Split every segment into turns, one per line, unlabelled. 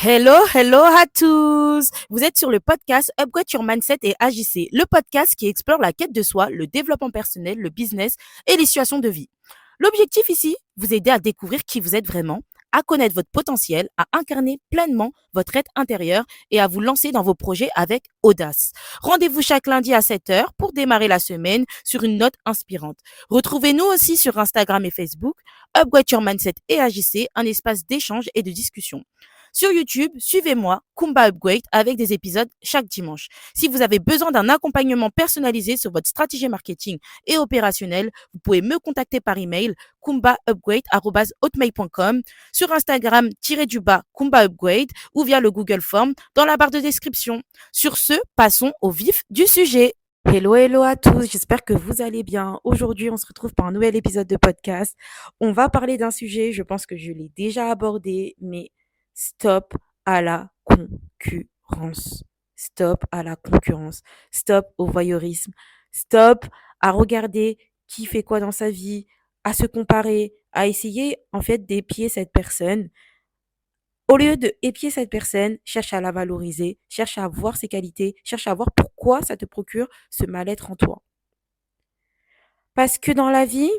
Hello, hello à tous! Vous êtes sur le podcast Upgrade Your Mindset et Agissez, le podcast qui explore la quête de soi, le développement personnel, le business et les situations de vie. L'objectif ici, vous aider à découvrir qui vous êtes vraiment, à connaître votre potentiel, à incarner pleinement votre être intérieur et à vous lancer dans vos projets avec audace. Rendez-vous chaque lundi à 7 heures pour démarrer la semaine sur une note inspirante. Retrouvez-nous aussi sur Instagram et Facebook, Upgrade Your Mindset et Agissez, un espace d'échange et de discussion. Sur YouTube, suivez-moi, Kumba Upgrade, avec des épisodes chaque dimanche. Si vous avez besoin d'un accompagnement personnalisé sur votre stratégie marketing et opérationnelle, vous pouvez me contacter par email kumbaupgrade@hotmail.com, sur Instagram Kumba Upgrade ou via le Google Form dans la barre de description. Sur ce, passons au vif du sujet. Hello, hello à tous, j'espère que vous allez bien. Aujourd'hui, on se retrouve pour un nouvel épisode de podcast. On va parler d'un sujet, je pense que je l'ai déjà abordé, mais stop à la concurrence. Stop à la concurrence. Stop au voyeurisme. Stop à regarder qui fait quoi dans sa vie, à se comparer, à essayer en fait d'épier cette personne. Au lieu de épier cette personne, cherche à la valoriser, cherche à voir ses qualités, cherche à voir pourquoi ça te procure ce mal-être en toi. Parce que dans la vie,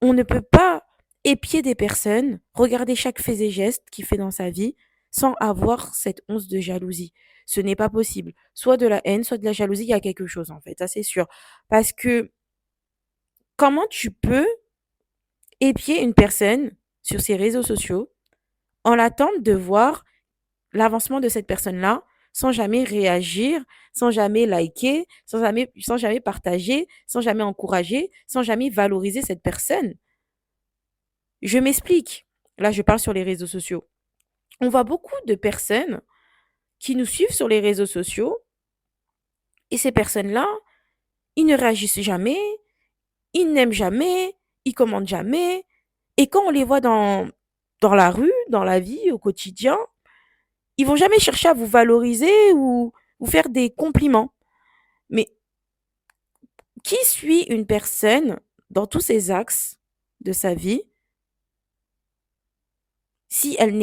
on ne peut pas épier des personnes, regarder chaque fait et geste qu'il fait dans sa vie sans avoir cette once de jalousie. Ce n'est pas possible. Soit de la haine, soit de la jalousie, il y a quelque chose en fait, ça c'est sûr. Parce que comment tu peux épier une personne sur ses réseaux sociaux en l'attente de voir l'avancement de cette personne-là sans jamais réagir, sans jamais liker, sans jamais partager, sans jamais encourager, sans jamais valoriser cette personne. Je m'explique. Là, je parle sur les réseaux sociaux. On voit beaucoup de personnes qui nous suivent sur les réseaux sociaux et ces personnes-là, ils ne réagissent jamais, ils n'aiment jamais, ils commentent jamais. Et quand on les voit dans la rue, dans la vie, au quotidien, ils vont jamais chercher à vous valoriser ou vous faire des compliments. Mais qui suit une personne dans tous ses axes de sa vie si elle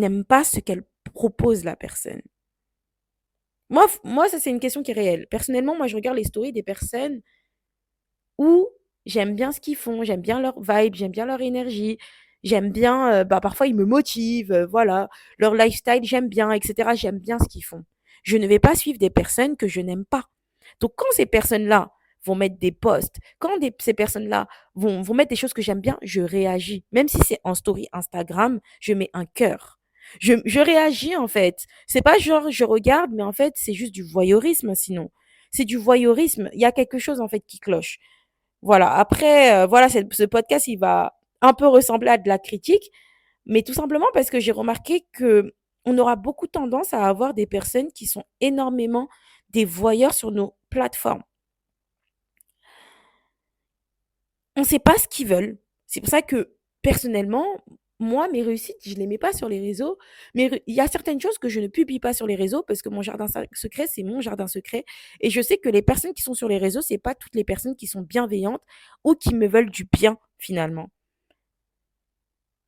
n'aime pas ce qu'elle propose la personne? Moi, ça, c'est une question qui est réelle. Personnellement, moi, je regarde les stories des personnes où j'aime bien ce qu'ils font, j'aime bien leur vibe, j'aime bien leur énergie, j'aime bien, parfois, ils me motivent, voilà. Leur lifestyle, j'aime bien, etc. J'aime bien ce qu'ils font. Je ne vais pas suivre des personnes que je n'aime pas. Donc, quand ces personnes-là vont mettre des posts, quand ces personnes-là vont mettre des choses que j'aime bien, je réagis. Même si c'est en story Instagram, je mets un cœur. Je réagis en fait. C'est pas genre je regarde, mais en fait, c'est juste du voyeurisme sinon. C'est du voyeurisme. Il y a quelque chose en fait qui cloche. Voilà. Après, voilà, ce podcast, il va un peu ressembler à de la critique, mais tout simplement parce que j'ai remarqué que on aura beaucoup tendance à avoir des personnes qui sont énormément des voyeurs sur nos plateformes. On ne sait pas ce qu'ils veulent. C'est pour ça que, personnellement, moi, mes réussites, je ne les mets pas sur les réseaux. Mais il y a certaines choses que je ne publie pas sur les réseaux parce que mon jardin secret, c'est mon jardin secret. Et je sais que les personnes qui sont sur les réseaux, c'est pas toutes les personnes qui sont bienveillantes ou qui me veulent du bien, finalement.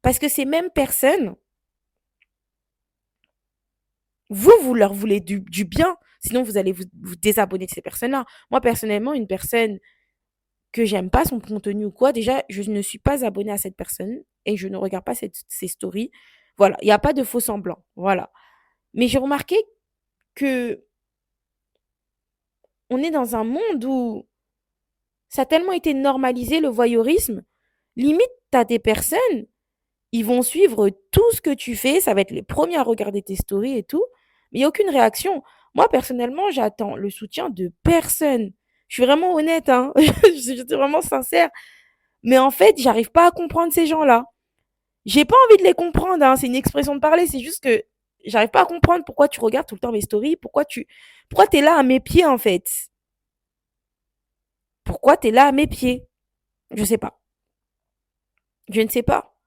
Parce que ces mêmes personnes, vous leur voulez du bien. Sinon, vous allez vous désabonner de ces personnes-là. Moi, personnellement, une personne que j'aime pas son contenu ou quoi, déjà, je ne suis pas abonnée à cette personne et je ne regarde pas ses stories. Voilà, il n'y a pas de faux semblant. Voilà. Mais j'ai remarqué que on est dans un monde où ça a tellement été normalisé le voyeurisme. Limite, tu as des personnes, ils vont suivre tout ce que tu fais, ça va être les premiers à regarder tes stories et tout, mais il n'y a aucune réaction. Moi, personnellement, j'attends le soutien de personne. Je suis vraiment honnête, hein. Je suis vraiment sincère. Mais en fait, j'arrive pas à comprendre ces gens-là. J'ai pas envie de les comprendre, hein, c'est une expression de parler, c'est juste que j'arrive pas à comprendre pourquoi tu regardes tout le temps mes stories, pourquoi t'es là à mes pieds en fait. Pourquoi t'es là à mes pieds? Je sais pas. Je ne sais pas.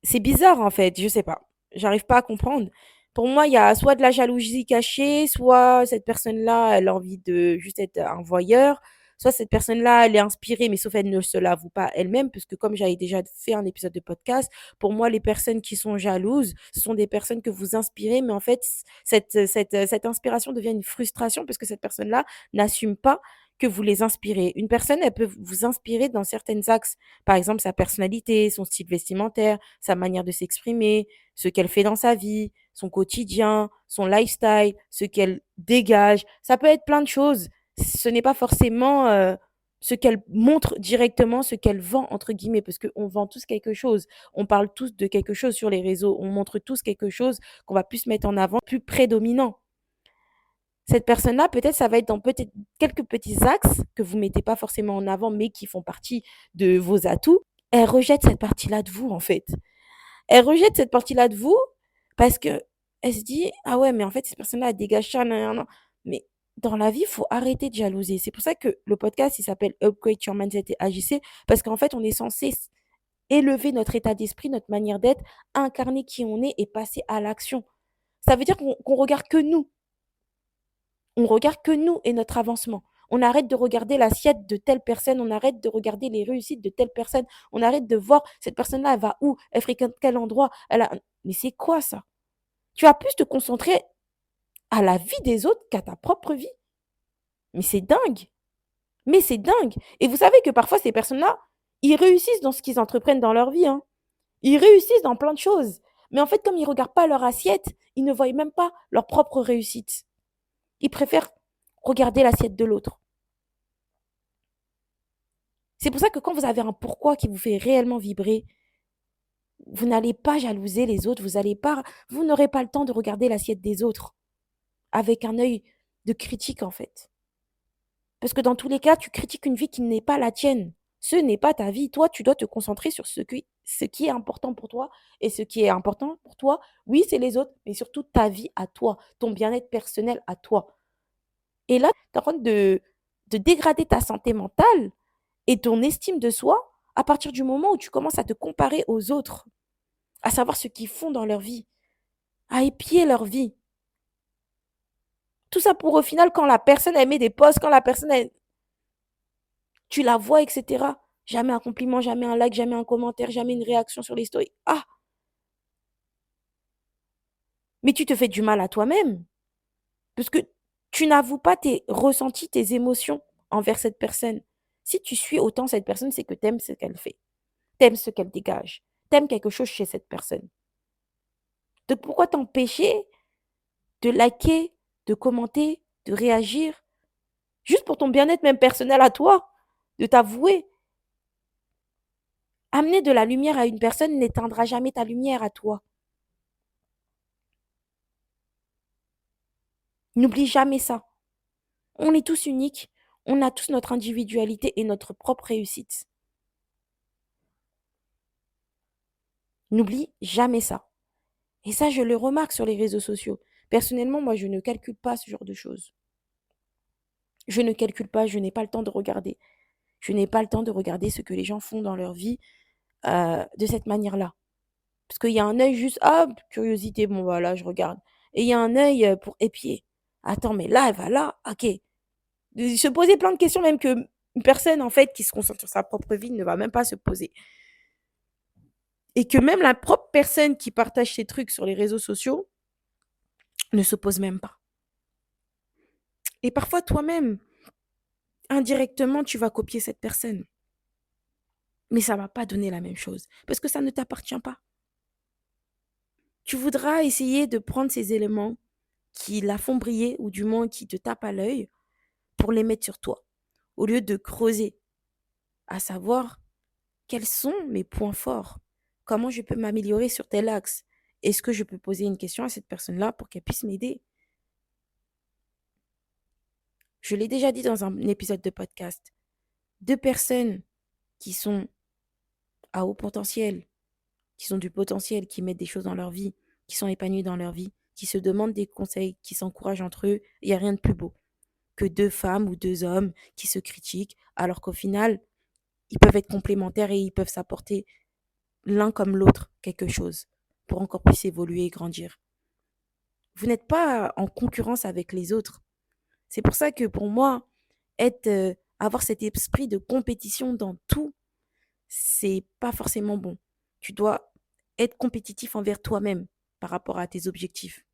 C'est bizarre en fait, je sais pas. J'arrive pas à comprendre. Pour moi, il y a soit de la jalousie cachée, soit cette personne-là, elle a envie de juste être un voyeur, soit cette personne-là, elle est inspirée, mais sauf elle ne se l'avoue pas elle-même, puisque comme j'avais déjà fait un épisode de podcast, pour moi, les personnes qui sont jalouses, ce sont des personnes que vous inspirez, mais en fait, cette inspiration devient une frustration parce que cette personne-là n'assume pas que vous les inspirez. Une personne, elle peut vous inspirer dans certains axes, par exemple sa personnalité, son style vestimentaire, sa manière de s'exprimer, ce qu'elle fait dans sa vie, son quotidien, son lifestyle, ce qu'elle dégage. Ça peut être plein de choses. Ce n'est pas forcément ce qu'elle montre directement, ce qu'elle vend, entre guillemets, parce qu'on vend tous quelque chose. On parle tous de quelque chose sur les réseaux. On montre tous quelque chose qu'on va plus mettre en avant, plus prédominant. Cette personne-là, peut-être, ça va être dans peut-être quelques petits axes que vous mettez pas forcément en avant, mais qui font partie de vos atouts. Elle rejette cette partie-là de vous, en fait. Elle rejette cette partie-là de vous parce que elle se dit: «Ah ouais, mais en fait, cette personne-là, elle dégage ça, nin Mais dans la vie, il faut arrêter de jalouser. C'est pour ça que le podcast, il s'appelle Upgrade Your Mindset et Agissez, parce qu'en fait, on est censé élever notre état d'esprit, notre manière d'être, incarner qui on est et passer à l'action. Ça veut dire qu'on regarde que nous. On regarde que nous et notre avancement. On arrête de regarder l'assiette de telle personne, on arrête de regarder les réussites de telle personne, on arrête de voir cette personne-là, elle va où, elle fréquente quel endroit, elle a... Mais c'est quoi ça? Tu vas plus te concentrer à la vie des autres qu'à ta propre vie. Mais c'est dingue. Mais c'est dingue. Et vous savez que parfois, ces personnes-là, ils réussissent dans ce qu'ils entreprennent dans leur vie. Hein. Ils réussissent dans plein de choses. Mais en fait, comme ils ne regardent pas leur assiette, ils ne voient même pas leur propre réussite. Ils préfèrent regarder l'assiette de l'autre. C'est pour ça que quand vous avez un pourquoi qui vous fait réellement vibrer, vous n'allez pas jalouser les autres, vous n'aurez pas le temps de regarder l'assiette des autres avec un œil de critique en fait. Parce que dans tous les cas, tu critiques une vie qui n'est pas la tienne. Ce n'est pas ta vie. Toi, tu dois te concentrer sur ce qui est important pour toi. Et ce qui est important pour toi, oui, c'est les autres, mais surtout ta vie à toi, ton bien-être personnel à toi. Et là, tu es en train de dégrader ta santé mentale et ton estime de soi à partir du moment où tu commences à te comparer aux autres, à savoir ce qu'ils font dans leur vie, à épier leur vie. Tout ça pour au final, quand la personne elle met des posts, quand la personne tu la vois, etc. Jamais un compliment, jamais un like, jamais un commentaire, jamais une réaction sur les stories. Ah, mais tu te fais du mal à toi-même. Parce que tu n'avoues pas tes ressentis, tes émotions envers cette personne. Si tu suis autant cette personne, c'est que tu aimes ce qu'elle fait. Tu aimes ce qu'elle dégage. Tu aimes quelque chose chez cette personne. Donc pourquoi t'empêcher de liker, de commenter, de réagir, juste pour ton bien-être même personnel à toi, de t'avouer. Amener de la lumière à une personne n'éteindra jamais ta lumière à toi. N'oublie jamais ça. On est tous uniques, on a tous notre individualité et notre propre réussite. N'oublie jamais ça. Et ça, je le remarque sur les réseaux sociaux. Personnellement, moi, je ne calcule pas ce genre de choses. Je ne calcule pas, je n'ai pas le temps de regarder. Je n'ai pas le temps de regarder ce que les gens font dans leur vie de cette manière-là. Parce qu'il y a un œil juste, ah, curiosité, bon voilà, je regarde. Et il y a un œil pour épier. Attends, mais là, elle va là, ok. Se poser plein de questions, même que une personne, en fait, qui se concentre sur sa propre vie ne va même pas se poser. Et que même la propre personne qui partage ses trucs sur les réseaux sociaux ne se pose même pas. Et parfois, toi-même, indirectement, tu vas copier cette personne. Mais ça ne va pas donner la même chose. Parce que ça ne t'appartient pas. Tu voudras essayer de prendre ces éléments qui la font briller, ou du moins qui te tapent à l'œil, pour les mettre sur toi. Au lieu de creuser, à savoir quels sont mes points forts, comment je peux m'améliorer sur tel axe. Est-ce que je peux poser une question à cette personne-là pour qu'elle puisse m'aider? Je l'ai déjà dit dans un épisode de podcast. 2 personnes qui sont à haut potentiel, qui ont du potentiel, qui mettent des choses dans leur vie, qui sont épanouies dans leur vie, qui se demandent des conseils, qui s'encouragent entre eux, il n'y a rien de plus beau que 2 femmes ou 2 hommes qui se critiquent, alors qu'au final, ils peuvent être complémentaires et ils peuvent s'apporter l'un comme l'autre quelque chose pour encore plus évoluer et grandir. Vous n'êtes pas en concurrence avec les autres. C'est pour ça que pour moi, être Avoir cet esprit de compétition dans tout, c'est pas forcément bon. Tu dois être compétitif envers toi-même par rapport à tes objectifs.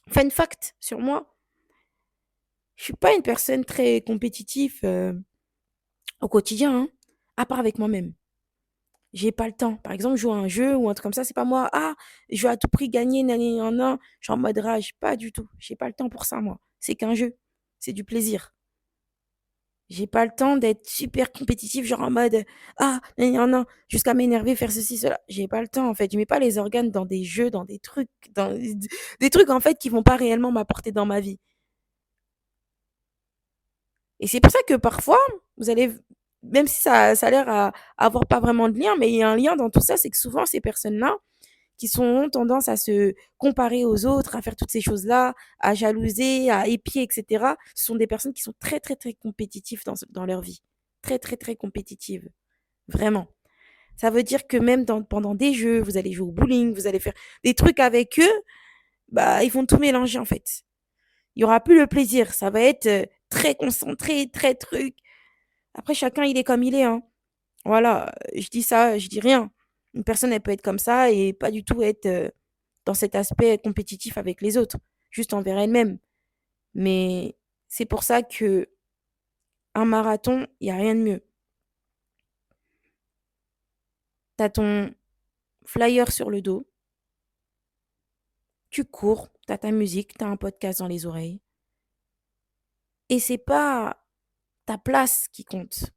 Fun fact sur moi, je suis pas une personne très compétitive au quotidien, hein, à part avec moi-même. J'ai pas le temps. Par exemple, jouer à un jeu ou un truc comme ça, c'est pas moi. Ah, je veux à tout prix gagner, nani, nan. Je suis en mode rage. Pas du tout. J'ai pas le temps pour ça, moi. C'est qu'un jeu. C'est du plaisir. J'ai pas le temps d'être super compétitif, genre en mode ah, nani, nan, jusqu'à m'énerver, faire ceci, cela. J'ai pas le temps, en fait. Je mets pas les organes dans des jeux, dans des trucs, dans des trucs, en fait, qui vont pas réellement m'apporter dans ma vie. Et c'est pour ça que parfois, vous allez, même si ça a l'air à avoir pas vraiment de lien, mais il y a un lien dans tout ça, c'est que souvent, ces personnes-là, qui ont tendance à se comparer aux autres, à faire toutes ces choses-là, à jalouser, à épier, etc. Ce sont des personnes qui sont très, très, très compétitives dans leur vie. Très, très, très compétitives. Vraiment. Ça veut dire que même pendant des jeux, vous allez jouer au bowling, vous allez faire des trucs avec eux, bah, ils vont tout mélanger, en fait. Il y aura plus le plaisir. Ça va être très concentré, très truc. Après, chacun, il est comme il est, hein. Voilà, je dis ça, je dis rien. Une personne, elle peut être comme ça et pas du tout être dans cet aspect compétitif avec les autres, juste envers elle-même. Mais c'est pour ça que un marathon, il y a rien de mieux. Tu as ton flyer sur le dos, tu cours, tu as ta musique, tu as un podcast dans les oreilles. Et c'est pas ta place qui compte.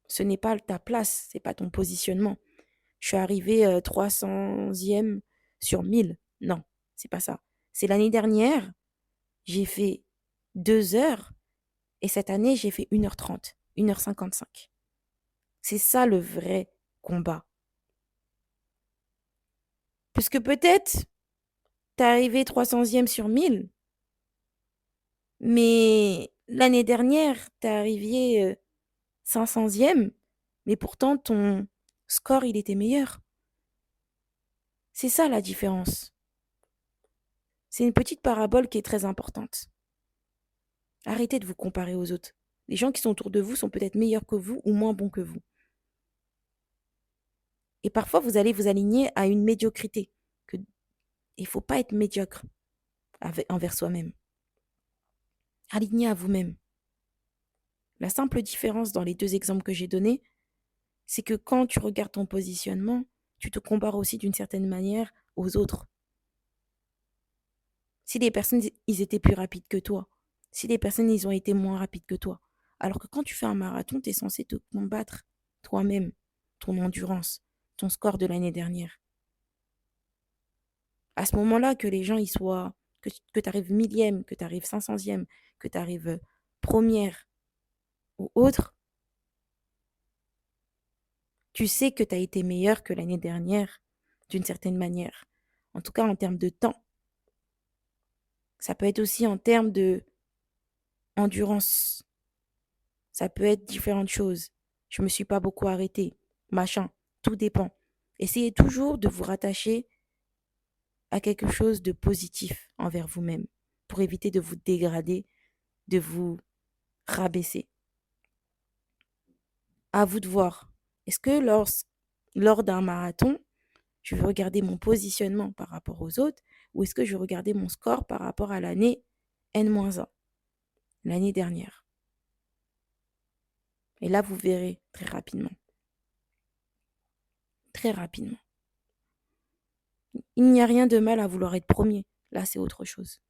Ce n'est pas ta place, c'est pas ton positionnement. Je suis arrivée 300e sur 1000. Non, c'est pas ça. C'est l'année dernière, j'ai fait 2 heures et cette année, j'ai fait 1h30, 1h55. C'est ça le vrai combat. Puisque peut-être, t'es arrivé 300e sur 1000, mais l'année dernière, t'es arrivé 500e, mais pourtant ton score, il était meilleur. C'est ça la différence. C'est une petite parabole qui est très importante. Arrêtez de vous comparer aux autres. Les gens qui sont autour de vous sont peut-être meilleurs que vous ou moins bons que vous. Et parfois, vous allez vous aligner à une médiocrité. Il ne faut pas être médiocre envers soi-même. Aligné à vous-même. La simple différence dans les deux exemples que j'ai donnés, c'est que quand tu regardes ton positionnement, tu te compares aussi d'une certaine manière aux autres. Si les personnes, ils étaient plus rapides que toi, si les personnes, ils ont été moins rapides que toi, alors que quand tu fais un marathon, tu es censé te combattre toi-même, ton endurance, ton score de l'année dernière. À ce moment-là, que les gens, ils soient, que tu arrives millième, que tu arrives 500e, que tu arrives première ou autre, tu sais que tu as été meilleur que l'année dernière, d'une certaine manière. En tout cas, en termes de temps. Ça peut être aussi en termes de endurance. Ça peut être différentes choses. Je me suis pas beaucoup arrêtée. Machin. Tout dépend. Essayez toujours de vous rattacher à quelque chose de positif envers vous-même pour éviter de vous dégrader, de vous rabaisser. À vous de voir. Est-ce que lors d'un marathon, je vais regarder mon positionnement par rapport aux autres ou est-ce que je vais regarder mon score par rapport à l'année N-1, l'année dernière? Et là, vous verrez très rapidement. Très rapidement. Il n'y a rien de mal à vouloir être premier. Là, c'est autre chose.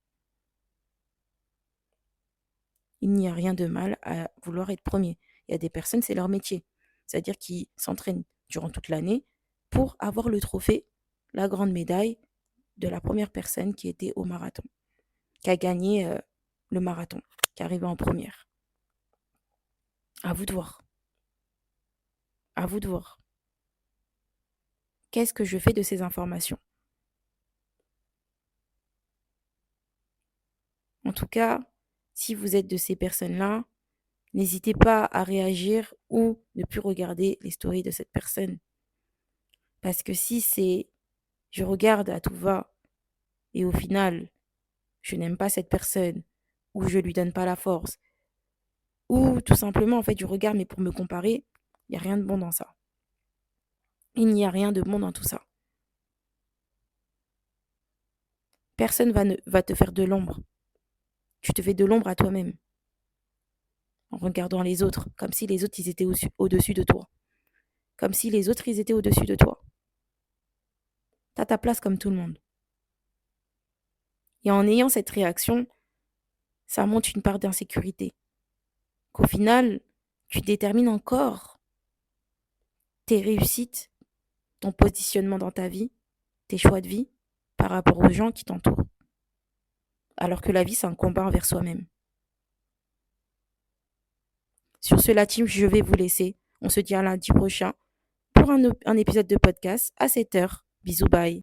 Il n'y a rien de mal à vouloir être premier. Il y a des personnes, c'est leur métier. C'est-à-dire qu'ils s'entraînent durant toute l'année pour avoir le trophée, la grande médaille de la première personne qui était au marathon, qui a gagné le marathon, qui est arrivé en première. À vous de voir. À vous de voir. Qu'est-ce que je fais de ces informations? En tout cas, si vous êtes de ces personnes-là, n'hésitez pas à réagir ou ne plus regarder les stories de cette personne. Parce que si c'est je regarde à tout va et au final, je n'aime pas cette personne ou je lui donne pas la force ou tout simplement en fait du regard, mais pour me comparer, il n'y a rien de bon dans ça. Il n'y a rien de bon dans tout ça. Personne va te faire de l'ombre. Tu te fais de l'ombre à toi-même en regardant les autres, comme si les autres ils étaient au-dessus de toi. Comme si les autres ils étaient au-dessus de toi. T'as ta place comme tout le monde. Et en ayant cette réaction, ça montre une part d'insécurité. Qu'au final, tu détermines encore tes réussites, ton positionnement dans ta vie, tes choix de vie par rapport aux gens qui t'entourent. Alors que la vie, c'est un combat envers soi-même. Sur ce, la team, je vais vous laisser. On se dit à lundi prochain pour un épisode de podcast à 7h. Bisous, bye.